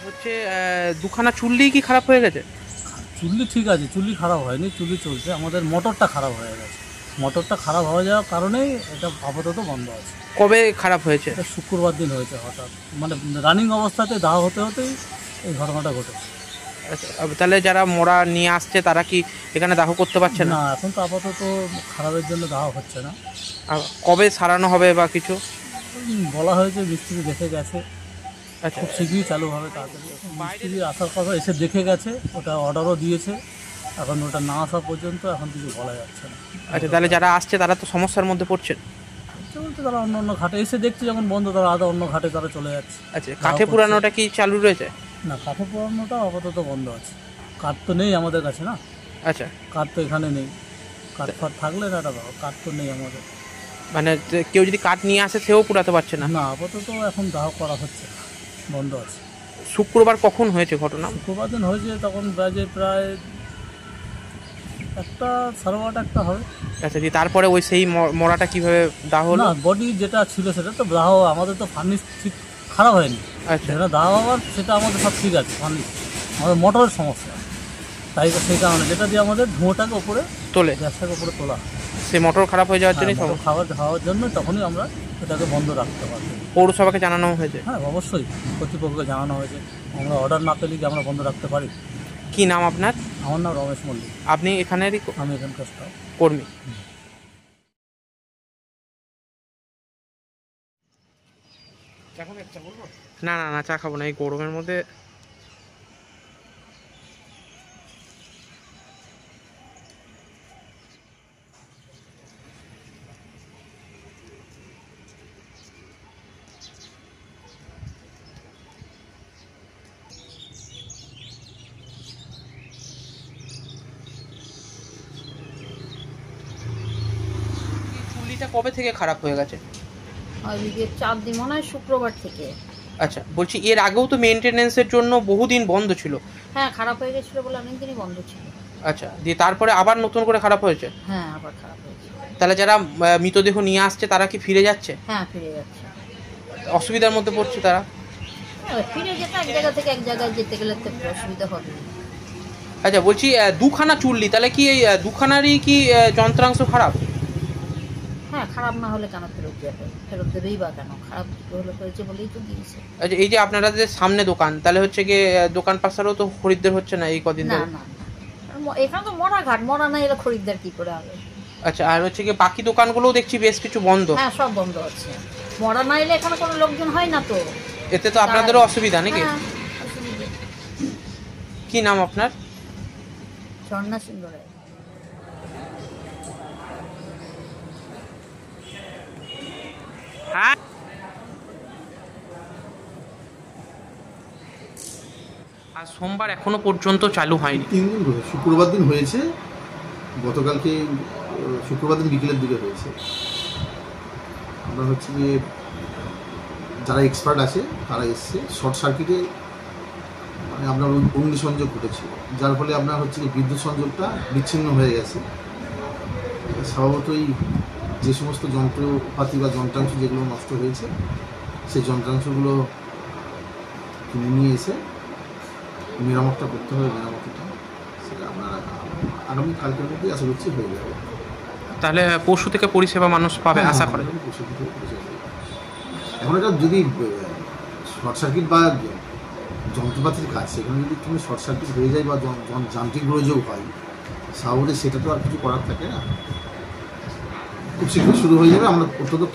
হচ্ছে দুখানা চুল্লি কি খারাপ হয়ে গেছে? চুল্লি ঠিক আছে, চুল্লি খারাপ হয়নি, চুল্লি চলছে। আমাদের মোটরটা খারাপ হয়ে গেছে। মোটরটা খারাপ হয়ে যাওয়ার কারণেই এটা আপাতত বন্ধ আছে। কবে খারাপ হয়েছে? এটা শুক্রবার দিন হয়েছে হঠাৎ, মানে রানিং অবস্থাতে দাহ হতে হতেই এই ঘটনাটা ঘটেছে। আচ্ছা, তাহলে যারা মোড়া নিয়ে আসছে তারা কি এখানে দাহ করতে পারছে না? না, এখন তো আপাতত খারাপের জন্য দাহ হচ্ছে না। কবে সারানো হবে বা কিছু বলা হয়েছে, মিস্ত্রি দেখে গেছে। আচ্ছা, খুব শীঘ্রই চালু হবে তাড়াতাড়ি। মিস্ত্রি আসার কথা, এসে দেখে গেছে, ওটা অর্ডারও দিয়েছে। এখন ওটা না আসা পর্যন্ত এখন কিছু বলা যাচ্ছে না। আচ্ছা, তাহলে যারা আসছে তারা তো সমস্যার মধ্যে পড়ছেন। বলতে তারা অন্য অন্য ঘাটে এসে দেখছে যখন বন্ধ, তারা আদা অন্য ঘাটে তারা চলে যাচ্ছে। আচ্ছা, কাঠে পুরানোটা কি চালু রয়েছে? না, কাঠে পোড়ানোটা আপাতত বন্ধ আছে। কাঠ তো নেই আমাদের কাছে না। আচ্ছা, কাঠ তো এখানে নেই। কাঠ ফাট থাকলে না, কাঠ তো নেই আমাদের। মানে কেউ যদি কাঠ নিয়ে আসে সেও পুরাতে পারছে না? না, আপাতত এখন দাহ করা হচ্ছে, বন্ধ আছে। শুক্রবার কখন হয়েছে ঘটনা? শুক্রবার দিন হয়েছে, তখন বাজে প্রায় 1টা, 8:30 একটা হবে। আচ্ছা, দিয়ে তারপরে ওই সেই মরাটা কিভাবে দাহ হলো? না, বডি যেটা ছিল সেটা তো দাহ, আমাদের তো ফার্নিশ ঠিক খারাপ হয়নি। আচ্ছা, যেটা দাহ হওয়ার সেটা আমাদের সব ঠিক আছে। ফার্নিশ আমাদের মোটরের সমস্যা, তাই সেই কারণে যেটা দিয়ে আমাদের ধোঁয়াটাকে উপরে তোলে, গ্যাসটাকে উপরে তোলা। সেই মোটর খারাপ হয়ে যাওয়ার জন্যই খাবার খাওয়ার জন্য তখনই আমরা এটাকে বন্ধ রাখতে পারি। পৌরসভাকে জানানো হয়েছে? হ্যাঁ, অবশ্যই কর্তৃপক্ষকে জানানো হয়েছে। আমরা অর্ডার না পেলে কি আমরা বন্ধ রাখতে পারি? কি নাম আপনার? আমার নাম রমেশ মল্লিক। আপনি এখানেরই? আমি এখানকার কর্মী। না না না, চা খাবো না এই গরমের মধ্যে। চুল্লিটা কবে থেকে খারাপ হয়ে গেছে? আজকে 4 দিন, মনে হয় শুক্রবার থেকে। আচ্ছা, বলছি এর আগেও তো মেনটেনেন্সের জন্য বহুদিন বন্ধ ছিল। হ্যাঁ, খারাপ হয়ে গেছিল বলে অনেকদিনই বন্ধ ছিল। আচ্ছা, দিয়ে তারপরে আবার নতুন করে খারাপ হয়েছে? হ্যাঁ, আবার খারাপ হয়েছে। তাহলে যারা মৃতদেহ নিয়ে আসছে তারা কি ফিরে যাচ্ছে? হ্যাঁ, ফিরে যাচ্ছে। অসুবিধার মধ্যে পড়ছে তারা? ফিরে যেতে এক জায়গা থেকে এক জায়গায় যেতে গেলে তো অসুবিধা হবে। আচ্ছা, বলছি দুখানা চুল্লি, তাহলে কি এই দুখানারই কি যন্ত্রাংশ খারাপ? হ্যাঁ, খারাপ না হলে কেন ফেরত যাবে? ফেরত দেবেই বা কেন? খারাপ হলে হয়েছে বলেই তো দিয়েছে। আচ্ছা, এই যে আপনাদের সামনে দোকান, তাহলে হচ্ছে কি দোকান পাশারও তো খরিদ্দার হচ্ছে না এই কদিন না ধরে? না, এখানে তো মরা ঘাট, মরা না এলে খরিদ্দার কি করে হবে? আচ্ছা, আর হচ্ছে কি বাকি দোকানগুলোও দেখছি বেশ কিছু বন্ধ। হ্যাঁ, সব বন্ধ আছে। মরা না এলে এখানে কোনো লোকজন হয় না তো। এতে তো আপনাদেরও অসুবিধা নাকি? হ্যাঁ, অসুবিধা। কি নাম আপনার? ঝর্ণা সিংহ রায়। হ্যাঁ, আর সোমবার এখনো পর্যন্ত চালু হয়নি। 3 দিন ধরে, শুক্রবার দিন হয়েছে, গতকালকে শুক্রবার দিন বিকেলের দিকে হয়েছে। আমরা হচ্ছে গিয়ে যারা এক্সপার্ট আছে তারা এসছে, শর্ট সার্কিটে মানে আপনার অগ্নিসংযোগ ঘটেছিল, যার ফলে আপনার হচ্ছে বিদ্যুৎ সংযোগটা বিচ্ছিন্ন হয়ে গেছে। স্বভাবতই যে সমস্ত যন্ত্রপাতি বা যন্ত্রাংশ যেগুলো নষ্ট হয়েছে সেই যন্ত্রাংশগুলো কিনে নিয়ে এসে মেরামতটা করতে হবে। মেরামতটা সেটা আপনার আগামী কালকের মধ্যেই আশা করছি হয়ে যাবে। তাহলে পরশু থেকে পরিষেবা মানুষ পাবে আশা করে? এখন এটা যদি শর্ট সার্কিট বা যন্ত্রপাতির কাজ, সেখানে যদি তুমি শর্ট সার্কিট হয়ে যায় বা যান্ত্রিক গোলযোগ হয়, স্বাভাবিক সেটা তো আর কিছু করার থাকে না। খুব শীঘ্রই শুরু হয়ে যাবে। আমরা অত্যন্ত